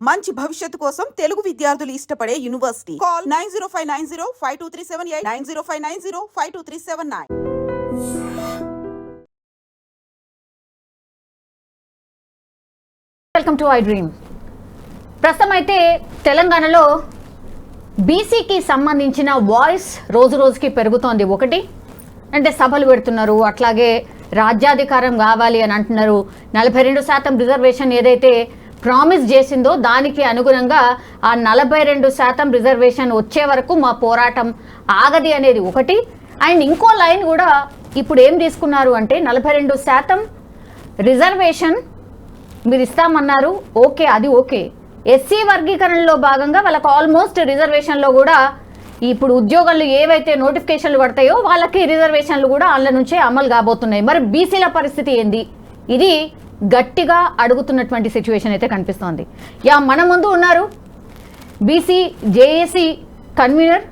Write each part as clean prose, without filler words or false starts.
మంచి భవిష్యత్తు కోసం తెలుగు విద్యార్థులు ఇష్టపడే university. Call 9059052378 9059052379. Welcome to I dream. ప్రస్తుతం అయితే తెలంగాణలో బీసీకి సంబంధించిన వాయిస్ రోజు రోజుకి పెరుగుతోంది. ఒకటి అంటే సభలు పెడుతున్నారు, అట్లాగే రాజ్యాధికారం కావాలి అని అంటున్నారు. 42% రిజర్వేషన్ ఏదైతే ప్రామిస్ చేసిందో దానికి అనుగుణంగా ఆ 42% రిజర్వేషన్ వచ్చే వరకు మా పోరాటం ఆగది అనేది ఒకటి. అండ్ ఇంకో లైన్ కూడా ఇప్పుడు ఏం తీసుకున్నారు అంటే 42% రిజర్వేషన్ మీరు ఇస్తామన్నారు, ఓకే అది ఓకే. ఎస్సీ వర్గీకరణలో భాగంగా వాళ్ళకి ఆల్మోస్ట్ రిజర్వేషన్లో కూడా ఇప్పుడు ఉద్యోగాలు ఏవైతే నోటిఫికేషన్లు పడతాయో వాళ్ళకి రిజర్వేషన్లు కూడా వాళ్ళ నుంచే అమలు కాబోతున్నాయి. మరి బీసీల పరిస్థితి ఏంది? ఇది గట్టిగా అడుగుతున్నటువంటి సిచ్యువేషన్ అయితే కనిపిస్తోంది. మన ముందు ఉన్నారు BC JAC convener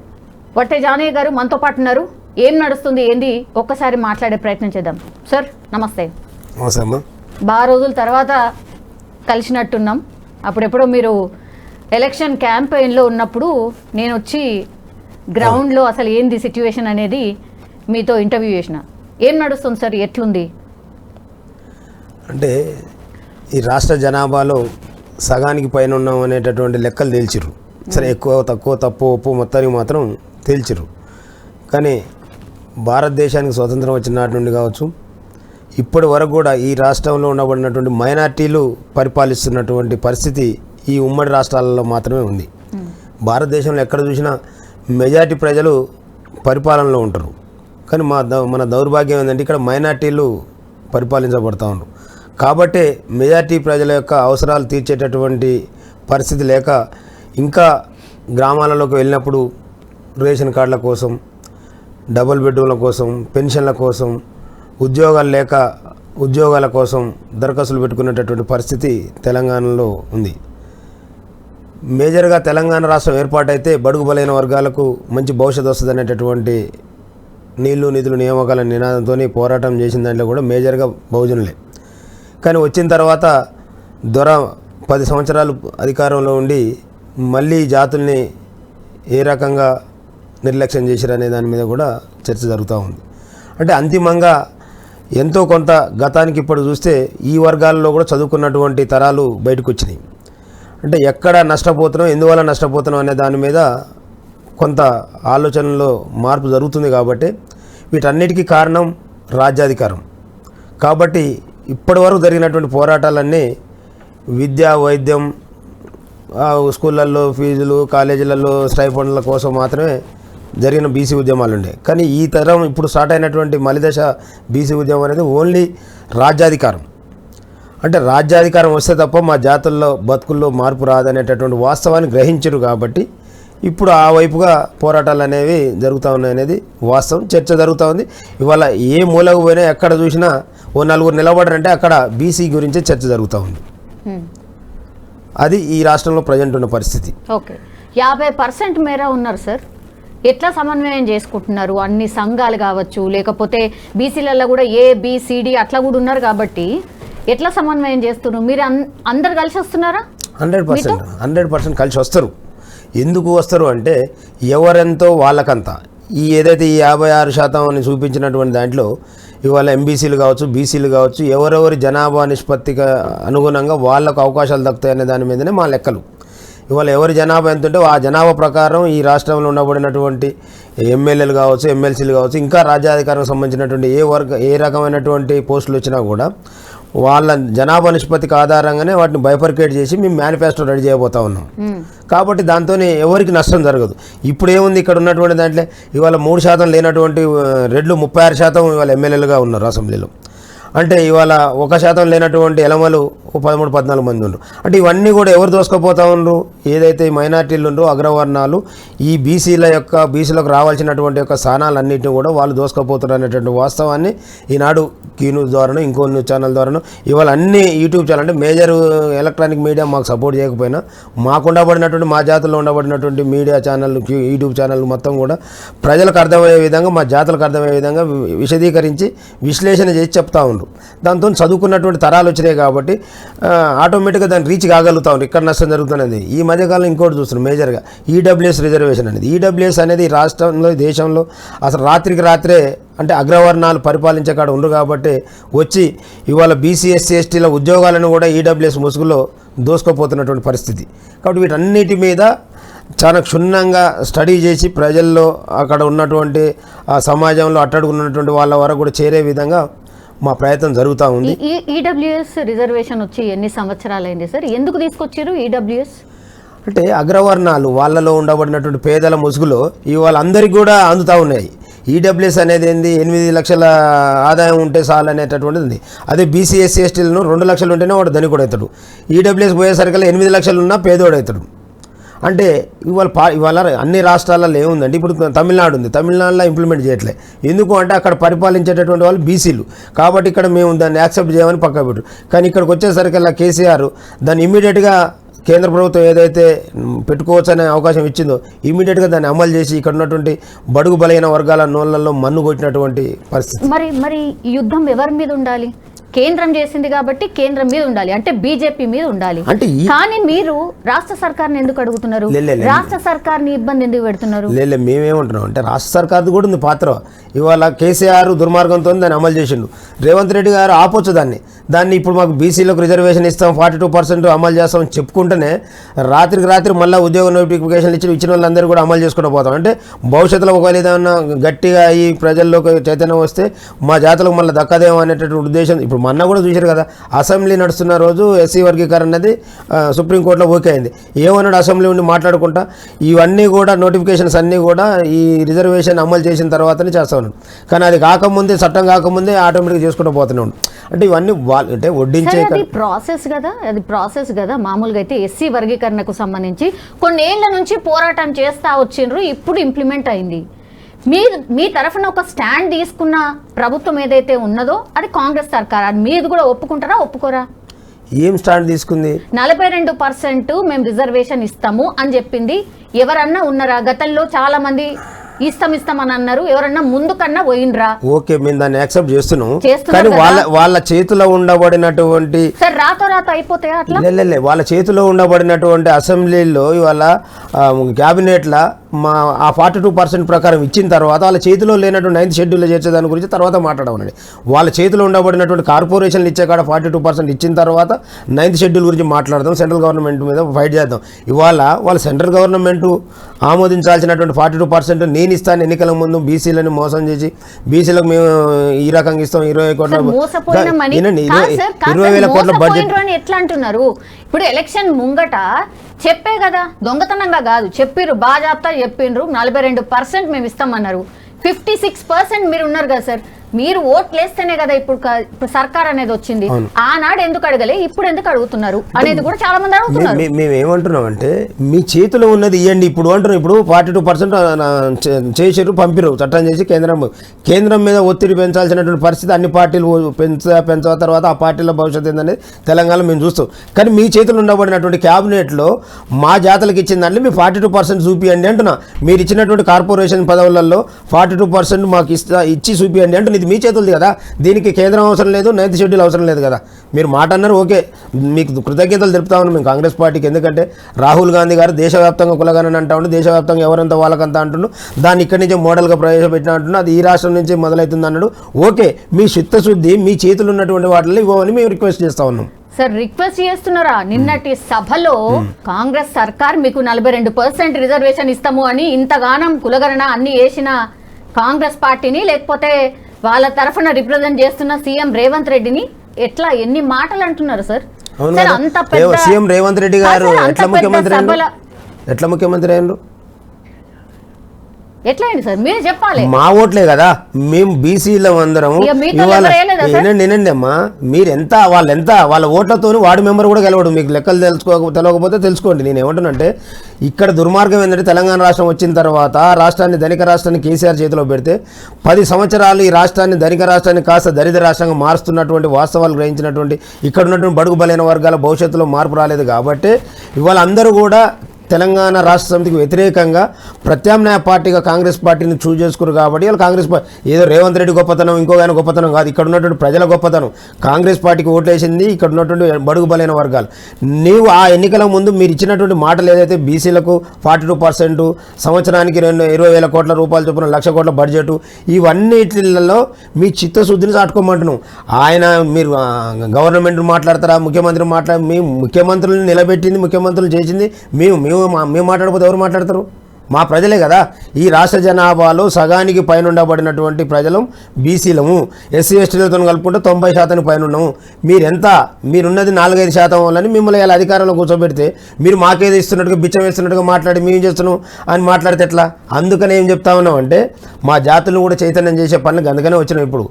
Vatte Janaiah గారు మనతో పాటు ఉన్నారు. ఏం నడుస్తుంది ఏంది ఒక్కసారి మాట్లాడే ప్రయత్నం చేద్దాం. సార్ నమస్తే. బాగా రోజుల తర్వాత కలిసినట్టున్నాం. అప్పుడెప్పుడో మీరు ఎలక్షన్ క్యాంపెయిన్లో ఉన్నప్పుడు నేను వచ్చి గ్రౌండ్లో అసలు ఏంది సిచ్యువేషన్ అనేది మీతో ఇంటర్వ్యూ చేసిన. ఏం నడుస్తుంది సార్, ఎట్లుంది? అంటే ఈ రాష్ట్ర జనాభాలో సగానికి పైన ఉన్నాం అనేటటువంటి లెక్కలు తేల్చిరు. సరే ఎక్కువ తక్కువ తప్పు ఒప్పు మొత్తానికి మాత్రం తేల్చిరు. కానీ భారతదేశానికి స్వతంత్రం వచ్చిన నాటి నుండి కావచ్చు ఇప్పటి వరకు కూడా ఈ రాష్ట్రంలో ఉండబడినటువంటి మైనార్టీలు పరిపాలిస్తున్నటువంటి పరిస్థితి ఈ ఉమ్మడి రాష్ట్రాలలో మాత్రమే ఉంది. భారతదేశంలో ఎక్కడ చూసినా మెజారిటీ ప్రజలు పరిపాలనలో ఉంటారు. కానీ మన దౌర్భాగ్యం ఏంటంటే ఇక్కడ మైనార్టీలు పరిపాలించబడుతూ ఉంటారు. కాబట్టే మెజారిటీ ప్రజల యొక్క అవసరాలు తీర్చేటటువంటి పరిస్థితి లేక ఇంకా గ్రామాలలోకి వెళ్ళినప్పుడు రేషన్ కార్డుల కోసం, డబుల్ బెడ్రూమ్ల కోసం, పెన్షన్ల కోసం, ఉద్యోగాలు లేక ఉద్యోగాల కోసం దరఖాస్తులు పెట్టుకునేటటువంటి పరిస్థితి తెలంగాణలో ఉంది. మేజర్గా తెలంగాణ రాష్ట్రం ఏర్పాటైతే బడుగు బలైన వర్గాలకు మంచి భవిష్యత్తు వస్తుంది అనేటటువంటి నీళ్లు నిధులు నియామకాల నినాదంతో పోరాటం చేసిన దాంట్లో కూడా మేజర్గా బహుజనులే. కానీ వచ్చిన తర్వాత దొర 10 సంవత్సరాలు అధికారంలో ఉండి మళ్ళీ జాతుల్ని ఏ రకంగా నిర్లక్ష్యం చేశారనే దాని మీద కూడా చర్చ జరుగుతూ ఉంది. అంటే అంతిమంగా ఎంతో కొంత గతానికి ఇప్పుడు చూస్తే ఈ వర్గాల్లో కూడా చదువుకున్నటువంటి తరాలు బయటకు వచ్చినాయి. అంటే ఎక్కడ నష్టపోతున్నాం, ఎందువల్ల నష్టపోతున్నాం అనే దాని మీద కొంత ఆలోచనలో మార్పు జరుగుతుంది. కాబట్టి వీటన్నిటికీ కారణం రాజ్యాధికారం. కాబట్టి ఇప్పటి వరకు జరిగినటువంటి పోరాటాలన్నీ విద్య, వైద్యం, స్కూళ్ళల్లో ఫీజులు, కాలేజీలలో స్టైఫండ్ల కోసం మాత్రమే జరిగిన బీసీ ఉద్యమాలు ఉండే. కానీ ఈ తరం ఇప్పుడు స్టార్ట్ అయినటువంటి మలిదశ బీసీ ఉద్యమం అనేది ఓన్లీ రాజ్యాధికారం. అంటే రాజ్యాధికారం వస్తే తప్ప మా జాతుల్లో బతుకుల్లో మార్పు రాదనేటటువంటి వాస్తవాన్ని గ్రహించరు. కాబట్టి ఇప్పుడు ఆ వైపుగా పోరాటాలు అనేవి జరుగుతూ ఉన్నాయి అనేది వాస్తవం. చర్చ జరుగుతూ ఉంది. ఇవాళ ఏ మూలకు పోయినా ఎక్కడ చూసినా ఓ నలుగురు నిలబడరంటే అక్కడ బీసీ గురించే చర్చ జరుగుతూ ఉంది. అది ఈ రాష్ట్రంలో ప్రజెంట్ ఉన్న పరిస్థితి. ఓకే, 50% మేర ఉన్నారు సార్. ఎట్లా సమన్వయం చేసుకుంటున్నారు? అన్ని సంఘాలు కావచ్చు, లేకపోతే బీసీలలో కూడా ABCD అట్లా కూడా ఉన్నారు. కాబట్టి ఎట్లా సమన్వయం చేస్తున్నారు? మీరు అందరు కలిసి వస్తున్నారా? 100% కలిసి వస్తారు. ఎందుకు వస్తారు అంటే ఎవరెంతో వాళ్ళకంతా. ఈ ఏదైతే ఈ 56% అని చూపించినటువంటి దాంట్లో ఇవాళ ఎంబీసీలు కావచ్చు, బీసీలు కావచ్చు, ఎవరెవరి జనాభా నిష్పత్తికి అనుగుణంగా వాళ్ళకు అవకాశాలు దక్కుతాయనే దాని మీదనే మా లెక్కలు. ఇవాళ ఎవరి జనాభా ఎంత ఉంటే ఆ జనాభా ప్రకారం ఈ రాష్ట్రంలో ఉండబడినటువంటి ఎమ్మెల్యేలు కావచ్చు, ఎమ్మెల్సీలు కావచ్చు, ఇంకా రాజ్యాధికారం సంబంధించినటువంటి ఏ రకమైనటువంటి పోస్టులు వచ్చినా కూడా వాళ్ళ జనాభా నిష్పత్తికి ఆధారంగానే వాటిని బైఫర్కేట్ చేసి మేము మేనిఫెస్టో రెడీ చేయబోతా ఉన్నాం. కాబట్టి దాంతో ఎవరికి నష్టం జరగదు. ఇప్పుడు ఏముంది, ఇక్కడ ఉన్నటువంటి దాంట్లో ఇవాళ 3% లేనటువంటి రెడ్లు 36% ఇవాళ ఎమ్మెల్యేలుగా ఉన్నారు అసెంబ్లీలో. అంటే ఇవాళ 1% లేనటువంటి ఎలమలు 13-14 మంది ఉన్నారు. అంటే ఇవన్నీ కూడా ఎవరు దోసుకుపోతా ఉన్నారు? ఏదైతే మైనార్టీలు ఉన్నారో అగ్రవర్ణాలు ఈ బీసీలకు రావాల్సినటువంటి యొక్క స్థానాలన్నింటినీ కూడా వాళ్ళు దోసుకుపోతున్నారు అనేటువంటి వాస్తవాన్ని ఈనాడు కీ న్యూస్ ద్వారాను, ఇంకో న్యూస్ ఛానల్ ద్వారాను, ఇవాళ అన్ని యూట్యూబ్ ఛానల్ అంటే మేజర్ ఎలక్ట్రానిక్ మీడియా మాకు సపోర్ట్ చేయకపోయినా మాకు ఉండబడినటువంటి మా జాతుల్లో ఉండబడినటువంటి మీడియా ఛానళ్ళు, యూట్యూబ్ ఛానళ్ళు మొత్తం కూడా ప్రజలకు అర్థమయ్యే విధంగా, మా జాతులకు అర్థమయ్యే విధంగా విశదీకరించి విశ్లేషణ చేసి చెప్తా ఉన్నారు. దాంతో చదువుకున్నటువంటి తరాలు వచ్చినాయి కాబట్టి ఆటోమేటిక్గా దాన్ని రీచ్ కాగలుగుతాం. ఇక్కడ నష్టం జరుగుతున్నది. ఈ మధ్యకాలం ఇంకోటి చూస్తున్నాం మేజర్గా ఈడబ్ల్యూఎస్ రిజర్వేషన్ అనేది. ఈడబ్ల్యూఎస్ అనేది రాష్ట్రంలో దేశంలో అసలు రాత్రికి రాత్రే అంటే అగ్రవర్ణాలు పరిపాలించే కాడ ఉండరు కాబట్టి వచ్చి ఇవాళ బీసీ ఎస్సీ ఎస్టీల ఉద్యోగాలను కూడా ఈడబ్ల్యూఎస్ ముసుగులో దోసుకోపోతున్నటువంటి పరిస్థితి. కాబట్టి వీటన్నిటి మీద చాలా క్షుణ్ణంగా స్టడీ చేసి ప్రజల్లో అక్కడ ఉన్నటువంటి సమాజంలో అట్టడుగున్నటువంటి వాళ్ళ వరకు కూడా చేరే విధంగా మా ప్రయత్నం జరుగుతూ ఉంది. ఈడబ్ల్యూఎస్ రిజర్వేషన్ వచ్చి ఎన్ని సంవత్సరాలైంది సార్? ఎందుకు తీసుకొచ్చారు ఈడబ్ల్యూఎస్? అంటే అగ్రవర్ణాలు వాళ్ళలో ఉండబడినటువంటి పేదల ముసుగులో ఇవాళ అందరికీ కూడా అందుతూ ఉన్నాయి. ఈడబ్ల్యూఎస్ అనేది ఏంది, 8 లక్షల ఆదాయం ఉంటే చాలు అనేటటువంటిది ఉంది. అదే బీసీ ఎస్సీ ఎస్టీలను 2 లక్షలు ఉంటేనే వాడు ధనికుడు అవుతాడు. ఈడబ్ల్యూఎస్ పోయేసరికల్లా 8 లక్షలు ఉన్నా పేదోడు అవుతాడు. అంటే ఇవాళ అన్ని రాష్ట్రాలలో ఏముందండి, ఇప్పుడు తమిళనాడు ఉంది, తమిళనాడులో ఇంప్లిమెంట్ చేయట్లే. ఎందుకు అంటే అక్కడ పరిపాలించేటటువంటి వాళ్ళు బీసీలు కాబట్టి ఇక్కడ మేము దాన్ని యాక్సెప్ట్ చేయమని పక్క పెట్టు. కానీ ఇక్కడికి వచ్చేసరికల్లా కేసీఆర్ దాన్ని ఇమ్మీడియట్గా కేంద్ర ప్రభుత్వం ఏదైతే పెట్టుకోవచ్చు అనే అవకాశం ఇచ్చిందో ఇమ్మీడియట్గా దాన్ని అమలు చేసి ఇక్కడ ఉన్నటువంటి బడుగు బలైన వర్గాల నోళ్లలో మన్ను కొట్టినటువంటి పరిస్థితి. మరి ఈ యుద్ధం ఎవరి మీద ఉండాలి? కేంద్రం చేసింది కాబట్టి కేంద్రం మీద ఉండాలి, అంటే బీజేపీ మీద ఉండాలి. కానీ మీరు రాష్ట్ర సర్కార్ని ఎందుకు అడుగుతున్నారు? రాష్ట్ర సర్కార్ని ఇబ్బంది ఎందుకు పెడుతున్నారు? లేదు, మేమేమంటున్నాం అంటే రాష్ట్ర సర్కార్ది కూడా ఉంది పాత్ర. ఇవాళ కేసీఆర్ దుర్మార్గంతో దాన్ని అమలు చేసిండు. రేవంత్ రెడ్డి గారు ఆపొచ్చు దాన్ని ఇప్పుడు మాకు బీసీలకు రిజర్వేషన్ ఇస్తాం, 42% అమలు చేస్తామని చెప్పుకుంటేనే రాత్రికి రాత్రి మళ్ళీ ఉద్యోగ నోటిఫికేషన్లు ఇచ్చిన వాళ్ళందరూ కూడా అమలు చేసుకుంటూ పోతాం. అంటే భవిష్యత్తులో ఒకవేళ ఏదైనా గట్టిగా ఈ ప్రజల్లోకి చైతన్యం వస్తే మా జాతలకు మళ్ళీ దక్కదేమో అనేటటువంటి ఉద్దేశం. ఇప్పుడు మొన్న కూడా చూశారు కదా, అసెంబ్లీ నడుస్తున్న రోజు ఎస్సీ వర్గీకరణ అనేది సుప్రీంకోర్టులో ఓకే అయింది. ఏమన్నాడు అసెంబ్లీ ఉండి మాట్లాడుకుంటా ఇవన్నీ కూడా నోటిఫికేషన్స్ అన్నీ కూడా ఈ రిజర్వేషన్ అమలు చేసిన తర్వాతనే చేస్తా ఉన్నాడు. కానీ అది కాకముందే, చట్టం కాకముందే ఆటోమేటిక్గా చేసుకుంటూ పోతూనే ఉన్నాడు. అంటే ఇవన్నీ అంటే వడ్డించే ప్రాసెస్ కదా. మామూలుగా అయితే ఎస్సీ వర్గీకరణకు సంబంధించి కొన్నేళ్ల నుంచి పోరాటం చేస్తా వచ్చిండ్రు, ఇప్పుడు ఇంప్లిమెంట్ అయింది. మీ తరఫున ఒక స్టాండ్ తీసుకున్న ప్రభుత్వం ఏదైతే ఉన్నదో అది కాంగ్రెస్ సర్కార్. అది మీరు కూడా ఒప్పుకుంటారా, ఒప్పుకోరా? ఏం స్టాండ్ తీసుకుంది? 42% మేము రిజర్వేషన్ ఇస్తాము అని చెప్పింది. ఎవరన్నా ఉన్నారా? గతంలో చాలా మంది ఇస్తామని అన్నారు. ఎవరన్నా ముందు కన్నా పోయినరా? ఓకే, మేము దాన్ని యాక్సెప్ట్ చేస్తున్నాం. కానీ వాళ్ళ చేతిలో ఉండబడినటువంటి రాతో అయిపోతాయా అట్లా? వాళ్ళ చేతిలో ఉండబడినటువంటి అసెంబ్లీలో ఇవాళ క్యాబినెట్ల ఆ 42% ప్రకారం ఇచ్చిన తర్వాత వాళ్ళ చేతిలో లేనటువంటి 9th షెడ్యూల్లో చేర్చే దాని గురించి తర్వాత మాట్లాడమనండి. వాళ్ళ చేతిలో ఉండబడినటువంటి కార్పొరేషన్లు ఇచ్చే కాడ 42% ఇచ్చిన తర్వాత 9th షెడ్యూల్ గురించి మాట్లాడదాం, సెంట్రల్ గవర్నమెంట్ మీద ఫైట్ చేద్దాం. ఇవాళ వాళ్ళ సెంట్రల్ గవర్నమెంట్ ఆమోదించాల్సినటువంటి 42% నేను ఇస్తాను ఎన్నికల ముందు బీసీలను మోసం చేసి బీసీలకు మేము ఈ రకంగా ఇస్తాం 20 కోట్ల 20,000 కోట్ల బడ్జెట్ ఎట్లా అంటున్నారు? ఇప్పుడు ఎలక్షన్ ముంగట చెప్పే కదా, దొంగతనంగా కాదు, చెప్పిర్రు, బాజాప్తా చెప్పిండ్రు. 42% మేము ఇస్తామన్నారు. 56% మీరు ఉన్నారు కదా సార్. మీరు ఓట్లు వేస్తేనే కదా ఇప్పుడు సర్కార్ అనేది వచ్చింది. ఆనాడు ఎందుకు అడగలే, ఇప్పుడు ఎందుకు అడుగుతున్నారు అనేది కూడా చాలా మంది అడుగుతున్నారు. మేము ఏమంటున్నాం అంటే మీ చేతిలో ఉన్నది ఇవ్వండి ఇప్పుడు అంటున్నాం. ఇప్పుడు 42% చేసారు, పంపిరు, చట్టం చేసి కేంద్రం మీద ఒత్తిడి పెంచాల్సినటువంటి పరిస్థితి అన్ని పార్టీలు పెంచిన తర్వాత ఆ పార్టీల భవిష్యత్తు ఏందనేది తెలంగాణలో మేము చూస్తాం. కానీ మీ చేతులు ఉండబడినటువంటి క్యాబినెట్లో మా జాతలకు ఇచ్చిన దాంట్లో మీ 42% చూపియండి అంటున్నా. మీరు ఇచ్చినటువంటి కార్పొరేషన్ పదవులలో 42% మాకు ఇచ్చి చూపియండి అంటున్నా. ఇది మీ చేతులది కదా, దీనికి కేంద్రం అవసరం లేదు, 9th షెడ్యూల్ అవసరం లేదు కదా. మీరు మాట అన్నారు, ఓకే, మీకు కృతజ్ఞతలు తెలుపుతా ఉన్నాం మేము కాంగ్రెస్ పార్టీకి. ఎందుకంటే రాహుల్ గాంధీ గారు దేశవ్యాప్తంగా కులగనని అంటా ఉండి దేశవ్యాప్తంగా ఎవరంతా వాళ్ళకంతా అంటున్నారు. దాన్ని ఇక్కడి నుంచి మోడల్గా ప్రవేశపెట్టిన అంటున్నా, అది ఈ రాష్ట్రం నుంచి మొదలవుతుంది అన్నాడు. ఓకే, మీ చిత్తశుద్ధి మీ చేతులు ఉన్నటువంటి వాటిలో ఇవ్వమని మేము రిక్వెస్ట్ చేస్తా ఉన్నాం. సార్ రిక్వెస్ట్ చేస్తున్నారా? నిన్నటి సభలో కాంగ్రెస్ సర్కార్ మీకు 42% రిజర్వేషన్ ఇస్తాము అని ఇంతగానం కులగణన అన్ని వేసిన కాంగ్రెస్ పార్టీని, లేకపోతే వాళ్ళ తరఫున రిప్రజెంట్ చేస్తున్న సీఎం రేవంత్ రెడ్డిని ఎట్లా ఎన్ని మాటలు అంటున్నారు సార్? సీఎం రేవంత్ రెడ్డి గారు ఎట్లా ముఖ్యమంత్రి అయినారు? ఎట్లా అయింది సార్ మీరు చెప్పాలి. మా ఓట్లే కదా, మేము బీసీలో అందరం. నేనండి అమ్మా, మీరెంత వాళ్ళ ఓట్లతో వార్డు మెంబర్ కూడా గెలవడు. మీకు లెక్కలు తెలియకపోతే తెలుసుకోండి. నేను ఏమంటున్నానంటే ఇక్కడ దుర్మార్గం ఏంటంటే తెలంగాణ రాష్ట్రం వచ్చిన తర్వాత రాష్ట్రాన్ని ధనిక రాష్ట్రాన్ని కేసీఆర్ చేతిలో పెడితే 10 సంవత్సరాలు ఈ రాష్ట్రాన్ని ధనిక రాష్ట్రాన్ని కాస్త దరిద్ర రాష్ట్రంగా మారుస్తున్నటువంటి వాస్తవాలు గ్రహించినటువంటి ఇక్కడ ఉన్నటువంటి బడుగు బలైన వర్గాల భవిష్యత్తులో మార్పు రాలేదు కాబట్టి ఇవాళ అందరూ కూడా తెలంగాణ రాష్ట్ర సమితికి వ్యతిరేకంగా ప్రత్యామ్నాయ పార్టీగా కాంగ్రెస్ పార్టీని చూజ్ చేసుకున్నారు కాబట్టి వాళ్ళు కాంగ్రెస్ పార్టీ ఏదో రేవంత్ రెడ్డి గొప్పతనం ఇంకో ఆయన గొప్పతనం కాదు, ఇక్కడ ఉన్నటువంటి ప్రజల గొప్పతనం. కాంగ్రెస్ పార్టీకి ఓట్లేసింది ఇక్కడ ఉన్నటువంటి బడుగు బలైన వర్గాలు. నీవు ఆ ఎన్నికల ముందు మీరు ఇచ్చినటువంటి మాటలు ఏదైతే బీసీలకు 42%, సంవత్సరానికి 20,000 కోట్ల రూపాయలు చొప్పున 1,00,000 కోట్ల బడ్జెట్, ఇవన్నిటిలలో మీ చిత్తశుద్ధిని చాటుకోమంటున్నాం. ఆయన మీరు గవర్నమెంట్ మాట్లాడతారా, ముఖ్యమంత్రి మీ ముఖ్యమంత్రులను నిలబెట్టింది, ముఖ్యమంత్రులు చేసింది మేము మాట్లాడకపోతే ఎవరు మాట్లాడతారు? మా ప్రజలే కదా. ఈ రాష్ట్ర జనాభాలో సగానికి పైన ఉండబడినటువంటి ప్రజలు బీసీలము, ఎస్సీ ఎస్టీలతో కలుపుకుంటే 90% పైన ఉన్నాము. మీరున్నది 4-5% వాళ్ళని మిమ్మల్ని ఇలా అధికారంలో కూర్చోబెడితే మీరు మాకేది ఇస్తున్నట్టుగా బిచ్చం వేస్తున్నట్టుగా మాట్లాడి మేము చేస్తున్నాం అని మాట్లాడితే ఎట్లా? అందుకని ఏం చెప్తా ఉన్నాం అంటే మా జాతులను కూడా చైతన్యం చేసే పనులకు అందుకనే వచ్చినాం. ఇప్పుడు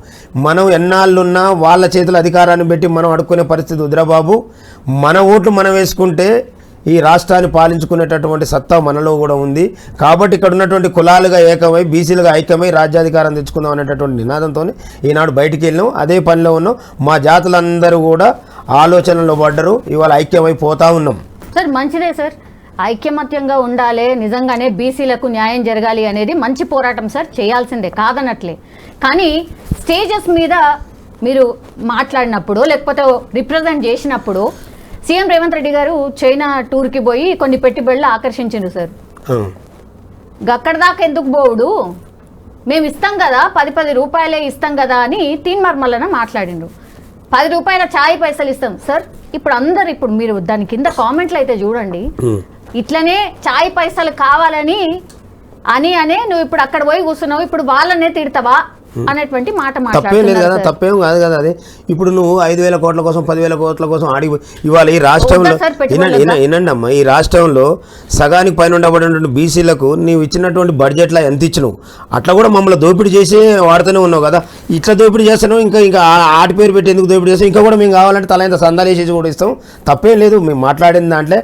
మనం ఎన్నాళ్ళున్నా వాళ్ళ చేతుల అధికారాన్ని పెట్టి మనం అడుక్కునే పరిస్థితి వద్దురాబాబు. మన ఓట్లు మనం వేసుకుంటే ఈ రాష్ట్రాన్ని పాలించుకునేటటువంటి సత్తా మనలో కూడా ఉంది. కాబట్టి ఇక్కడ ఉన్నటువంటి కులాలుగా ఏకమై బీసీలుగా ఐక్యమై రాజ్యాధికారం తెచ్చుకుందాం అనేటటువంటి నినాదంతో ఈనాడు బయటికి వెళ్ళాం. అదే పనిలో ఉన్నాం. మా జాతులందరూ కూడా ఆలోచనలో పడ్డరు. ఇవాళ ఐక్యమై పోతా ఉన్నాం. సార్ మంచిదే సార్, ఐక్యమత్యంగా ఉండాలి, నిజంగానే బీసీలకు న్యాయం జరగాలి అనేది మంచి పోరాటం సార్, చేయాల్సిందే కాదనట్లే. కానీ స్టేజెస్ మీద మీరు మాట్లాడినప్పుడు లేకపోతే రిప్రజెంట్ చేసినప్పుడు సీఎం రేవంత్ రెడ్డి గారు చైనా టూర్కి పోయి కొన్ని పెట్టుబడులు ఆకర్షించిండ్రు సార్. అక్కడ దాకా ఎందుకు పోవుడు, మేము ఇస్తాం కదా 10 రూపాయలే ఇస్తాం కదా అని తీన్మార్మల్లన మాట్లాడిండ్రు. 10 రూపాయల ఛాయ్ పైసలు ఇస్తాం సార్. ఇప్పుడు మీరు దాని కింద కామెంట్లు అయితే చూడండి, ఇట్లనే ఛాయ్ పైసలు కావాలని అనే నువ్వు ఇప్పుడు అక్కడ పోయి కూర్చున్నావు, ఇప్పుడు వాళ్ళనే తిడతావా అనేటువంటి మాట తప్పేం లేదు కదా, తప్పేం కాదు కదా. అది ఇప్పుడు నువ్వు 5,000 కోట్ల కోసం 10,000 కోట్ల కోసం ఆడిపోయి ఇవాళ ఈ రాష్ట్రంలో వినండి అమ్మా, ఈ రాష్ట్రంలో సగానికి పైన ఉండబడినటువంటి బీసీలకు నీవు ఇచ్చినటువంటి బడ్జెట్లో ఎంత ఇచ్చినావు అట్లా కూడా మమ్మల్ని దోపిడీ చేసి వాడుతూనే ఉన్నావు కదా. ఇట్లా దోపిడీ చేస్తున్నావు, ఇంకా ఆటి పేరు పెట్టి ఎందుకు దోపిడీ చేస్తావు? ఇంకా కూడా మేము కావాలంటే తల ఇంత సందాలు వేసేసి కూడా ఇస్తాం. తప్పేం లేదు. మేము మాట్లాడిన దాంట్లో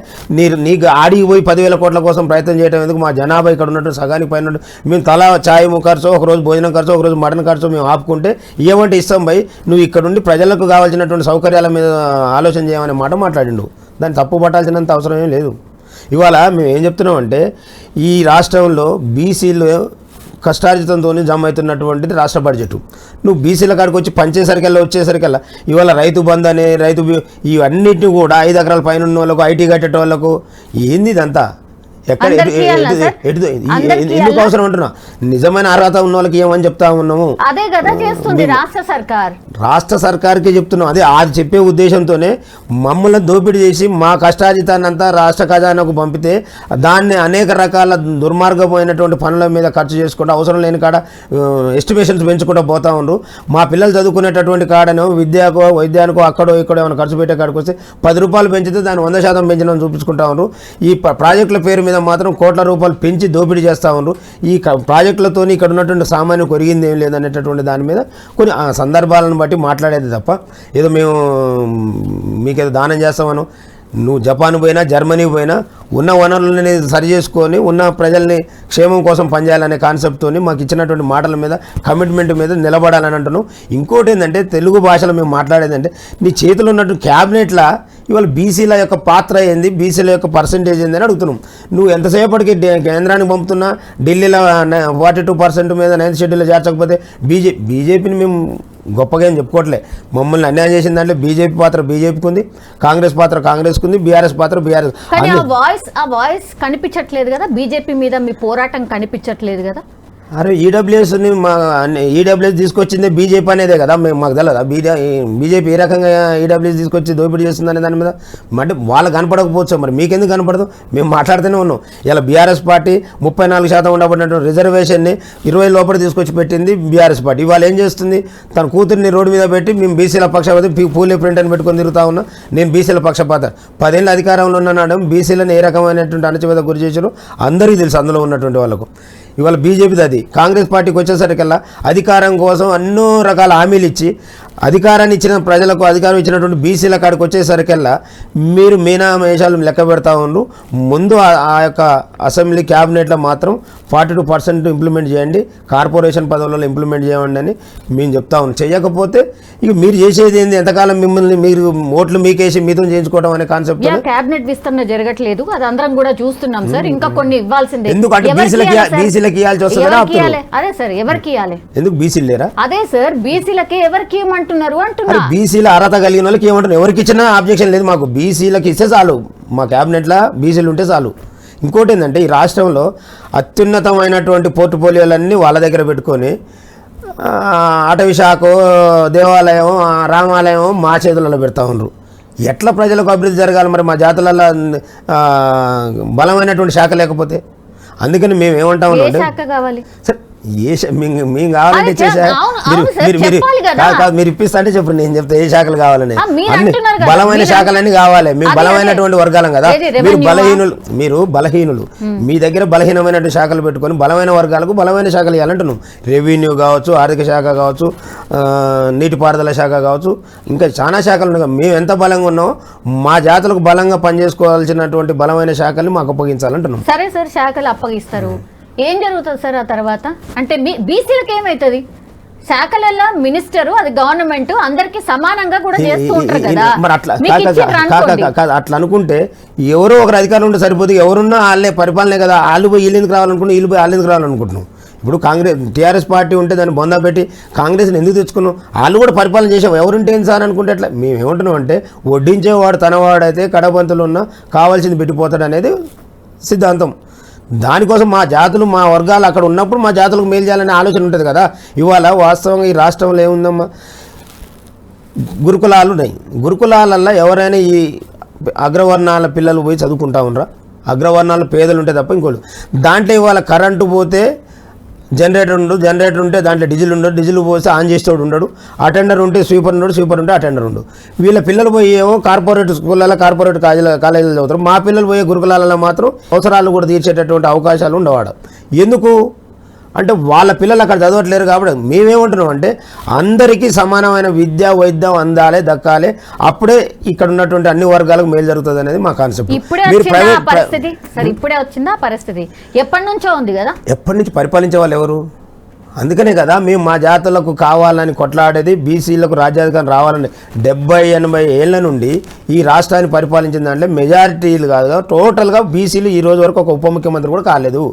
నీకు ఆడికి పోయి 10,000 కోట్ల కోసం ప్రయత్నం చేయడం ఎందుకు? మా జనాభా ఇక్కడ ఉన్నటువంటి సగానికి పైన మేము తలా ఛాయ్ ఖర్చు, ఒకరోజు భోజనం ఖర్చు, ఒకరోజు మటన్ ఖర్చు మేము ఆపుకుంటే ఏమంటే ఇస్తాం భయ్, నువ్వు ఇక్కడ నుండి ప్రజలకు కావాల్సినటువంటి సౌకర్యాల మీద ఆలోచన చేయమనే మాట మాట్లాడిండు. దాన్ని తప్పు పట్టాల్సినంత అవసరం ఏం లేదు. ఇవాళ మేము ఏం చెప్తున్నామంటే ఈ రాష్ట్రంలో బీసీలు కష్టార్జితంతో జమ అవుతున్నటువంటిది రాష్ట్ర బడ్జెట్. నువ్వు బీసీల కాడికి వచ్చి వచ్చేసరికల్లా ఇవాళ రైతు బంధు అనే ఇవన్నిటిని కూడా 5 ఎకరాల పైన ఉన్న వాళ్ళకు, ఐటీ కట్టేట వాళ్ళకు ఏంది ఇదంతా? ఎక్కడ ఎందుకు అవసరం అంటున్నా? నిజమైన అర్హత ఉన్న వాళ్ళకి ఏమని చెప్తా ఉన్నాము? అదే కదా చేస్తుంది రాష్ట్ర సర్కార్కి చెప్తున్నాం. అది చెప్పే ఉద్దేశంతోనే మమ్మల్ని దోపిడీ చేసి మా కష్టార్జితాన్ని అంతా రాష్ట్ర ఖజానాకు పంపితే దాన్ని అనేక రకాల దుర్మార్గమైనటువంటి పనుల మీద ఖర్చు చేసుకుంటూ అవసరం లేని కాడ ఎస్టిమేషన్స్ పెంచుకుంటూ పోతా ఉండ్రు. మా పిల్లలు చదువుకునేటటువంటి కాడను విద్యకో వైద్యానికో అక్కడో ఇక్కడో ఏమైనా ఖర్చు పెట్టే కాడికి వస్తే 10 రూపాయలు పెంచితే దాన్ని 100% పెంచడం చూపించుకుంటా ఉండ్రు. ఈ ప్రాజెక్టుల పేరు మీద మాత్రం కోట్ల రూపాయలు పెంచి దోపిడీ చేస్తూ ఉన్నారు. ఈ ప్రాజెక్టులతో ఇక్కడ ఉన్నటువంటి సామాన్యం కొరిగింది ఏం లేదనేటటువంటి దాని మీద కొన్ని సందర్భాలను బట్టి మాట్లాడేది తప్ప ఏదో మేము మీకేదో దానం చేస్తామను. నువ్వు జపాన్ పోయినా జర్మనీ పోయినా ఉన్న వనరులని సరి చేసుకొని ఉన్న ప్రజల్ని క్షేమం కోసం పనిచేయాలనే కాన్సెప్ట్తో మాకు ఇచ్చినటువంటి మాటల మీద కమిట్మెంట్ మీద నిలబడాలని అంటున్నాం. ఇంకోటి ఏంటంటే తెలుగు భాషలో మేము మాట్లాడేదంటే నీ చేతిలో ఉన్నట్టు క్యాబినెట్లో ఇవాళ బీసీల యొక్క పాత్ర ఏంది, బీసీల యొక్క పర్సంటేజ్ ఏంది అని అడుగుతున్నాం. నువ్వు ఎంతసేపటికి కేంద్రానికి పంపుతున్నా ఢిల్లీలో 42% మీద 9th షెడ్యూల్లో చేర్చకపోతే బీజేపీని మేము గొప్పగా ఏం చెప్పుకోవట్లే. మమ్మల్ని అన్యాయం చేసిన దాంట్లో బీజేపీ పాత్ర బీజేపీకి ఉంది, కాంగ్రెస్ పాత్ర కాంగ్రెస్కి ఉంది, బీఆర్ఎస్ పాత్ర బీఆర్ఎస్. ఆ వాయిస్ కనిపించట్లేదు కదా, బీజేపీ మీద మీ పోరాటం కనిపించట్లేదు కదా. అరే ఈడబ్ల్యూఎస్ని ఈడబ్ల్యూఎస్ తీసుకొచ్చిందే బీజేపీ అనేదే కదా, మాకు తెలియదా? బీజేపీ ఏ రకంగా ఈడబ్ల్యూఎస్ తీసుకొచ్చి దోపిడీ చేస్తుందనే దాని మీద అంటే వాళ్ళకి కనపడకపోవచ్చు, మరి మీకెందుకు కనపడదు? మేము మాట్లాడుతూనే ఉన్నాం. ఇలా బీఆర్ఎస్ పార్టీ 34% ఉండబడినటువంటి రిజర్వేషన్ని 20 లోపల తీసుకొచ్చి పెట్టింది బీఆర్ఎస్ పార్టీ. ఇవాళ ఏం చేస్తుంది? తన కూతుర్ని రోడ్డు మీద పెట్టి మేము బీసీల పక్షపాత పూలే ప్రింట్ అని పెట్టుకొని తిరుగుతా ఉన్నా. నేను బీసీల పక్షపాత 10 ఏళ్ళ అధికారంలో ఉన్నాడు. బీసీలను ఏ రకమైనటువంటి అణచివేత గురి చేశారు అందరికీ తెలుసు, అందులో ఉన్నటువంటి వాళ్ళకు. ఇవాళ బీజేపీది అది. కాంగ్రెస్ పార్టీకి వచ్చేసరికల్లా అధికారం కోసం ఎన్నో రకాల హామీలు ఇచ్చి అధికారాన్ని ఇచ్చిన ప్రజలకు అధికారం ఇచ్చినటువంటి బీసీల కాడికి వచ్చేసరికల్లా మీరు మీనామేషాలు లెక్క పెడతా ఉన్నారు. ముందు ఆ యొక్క అసెంబ్లీ క్యాబినెట్లో మాత్రం 42% ఇంప్లిమెంట్ చేయండి, కార్పొరేషన్ పదవులలో ఇంప్లిమెంట్ చేయండి అని మేము చెప్తా ఉన్నాం. చేయకపోతే ఇక మీరు చేసేది ఏంది, ఎంతకాలం మిమ్మల్ని మీరు ఓట్లు మీకేసి మీతో చేయించుకోవడం అనే కాన్సెప్ట్. క్యాబినెట్ విస్తరణ జరగట్లేదు, అది అందరం కూడా చూస్తున్నాం సార్. ఇంకా కొన్ని ఇవ్వాల్సిందే. ఎందుకు అంటే బీసీలకి ఇవ్వాల్సి వస్తుంది. అదే సార్, ఎవరికి ఇవ్వాలి? ఎందుకు బీసీలు లేరా? అదే సార్, బీసీలకి ఎవరికి ఇవ్వమంటున్నారు అంటున్నారు. బీసీల అర్హత కలిగిన వాళ్ళకి ఏమంటున్నారు, ఎవరికి ఇచ్చినా ఆబ్జెక్షన్ లేదు మాకు. బీసీలకి ఇస్తే చాలు, మా క్యాబినెట్లో బీసీలు ఉంటే చాలు. ఇంకోటి ఏంటంటే ఈ రాష్ట్రంలో అత్యున్నతమైనటువంటి పోర్ట్ఫోలియోలన్నీ వాళ్ళ దగ్గర పెట్టుకొని అటవీ శాఖ, దేవాలయం, రామాలయం మా చేతులలో పెడతా ఉన్నారు. ఎట్లా ప్రజలకు అభివృద్ధి జరగాలి మరి? మా జాతులలో బలమైనటువంటి శాఖ లేకపోతే. అందుకని మేము ఏమంటా ఉన్నాం, శాఖ కావాలి సరే మేము కావాలంటే చేసా మీరు ఇప్పిస్తా అంటే చెప్పండి, నేను చెప్తా ఏ శాఖలు కావాలని. అన్ని బలమైన శాఖలన్నీ కావాలి. మేము బలమైనటువంటి వర్గాలం కదా. మీరు బలహీనులు, మీ దగ్గర బలహీనమైనటువంటి శాఖలు పెట్టుకొని బలమైన వర్గాలకు బలమైన శాఖలు ఇవ్వాలంటున్నాం. రెవెన్యూ కావచ్చు, ఆర్థిక శాఖ కావచ్చు, నీటిపారుదల శాఖ కావచ్చు, ఇంకా చాలా శాఖలు ఉన్నాయి. మేము ఎంత బలంగా ఉన్నామో మా జాతులకు బలంగా పనిచేసుకోవాల్సినటువంటి బలమైన శాఖలు మాకు అప్పగించాలంటున్నాం. సరే సార్, శాఖలు అప్పగిస్తారు, ఏం జరుగుతుంది సార్ ఆ తర్వాత? అంటే బీసీలకు ఏమవుతుంది? శాఖలలో మినిస్టరు, అది గవర్నమెంట్ అందరికి సమానంగా కూడా చేస్తూ ఉంటారు కదా. మరి అట్లా అనుకుంటే ఎవరో ఒకరు అధికారం ఉంటే సరిపోతుంది. ఎవరున్నా వాళ్ళే పరిపాలనే కదా. వాళ్ళు పోయి వీళ్ళెందుకు రావాలనుకుంటున్నాం, వీళ్ళు పోయి వాళ్ళెందుకు రావాలనుకుంటున్నాం. ఇప్పుడు టీఆర్ఎస్ పార్టీ ఉంటే దాన్ని బొందా పెట్టి కాంగ్రెస్ని ఎందుకు తెచ్చుకున్నాం? వాళ్ళు కూడా పరిపాలన చేసాం. ఎవరుంటే ఏం సార్ అనుకుంటే అట్లా. మేము ఏమంటున్నాం అంటే వడ్డించేవాడు తనవాడైతే కడబంతులు ఉన్నా కావాల్సింది పెట్టిపోతాడు అనేది సిద్ధాంతం. దానికోసం మా జాతులు, మా వర్గాలు అక్కడ ఉన్నప్పుడు మా జాతులకు మేలు చేయాలనే ఆలోచన ఉంటుంది కదా. ఇవాళ వాస్తవంగా ఈ రాష్ట్రంలో ఏముందమ్మా, గురుకులాలు ఉన్నాయి. గురుకులాలల్లో ఎవరైనా ఈ అగ్రవర్ణాల పిల్లలు పోయి చదువుకుంటా ఉన్నారా? అగ్రవర్ణాల పేదలు ఉంటే తప్ప ఇంకోళ్ళు. దాంట్లో ఇవాళ కరెంటు పోతే జనరేటర్ ఉంటే దాంట్లో డీజిల్ పోస్తే ఆన్ చేసేవాడు ఉండడు. అటెండర్ ఉంటే స్వీపర్ ఉంటే అటెండర్ ఉండు. వీళ్ళ పిల్లలు పోయి ఏమో కార్పొరేట్ స్కూళ్ళలో, కార్పొరేట్ కాలేజీలో చదువుతారు. మా పిల్లలు పోయే గురుకులాలలో మాత్రం అవసరాలు కూడా తీర్చేటటువంటి అవకాశాలు ఉండవాడు. ఎందుకు అంటే వాళ్ళ పిల్లలు అక్కడ చదవట్లేరు కాబట్టి. మేమేమంటున్నాం అంటే అందరికీ సమానమైన విద్య, వైద్యం అందాలే, దక్కాలి. అప్పుడే ఇక్కడ ఉన్నటువంటి అన్ని వర్గాలకు మేలు జరుగుతుంది అనేది మా కాన్సెప్ట్. ఇప్పుడే వచ్చిందా పరిస్థితి? ఎప్పటి నుంచో ఉంది కదా. ఎప్పటి నుంచి పరిపాలించే వాళ్ళు ఎవరు? అందుకనే కదా మేము మా జాతులకు కావాలని కొట్లాడేది. బీసీలకు రాజ్యాధికారం రావాలని 70-80 ఏళ్ల నుండి ఈ రాష్ట్రాన్ని పరిపాలించిన దాంట్లో మెజారిటీలు కాదు, టోటల్గా బీసీలు ఈ రోజు వరకు ఒక ఉప ముఖ్యమంత్రి కూడా కాలేదు.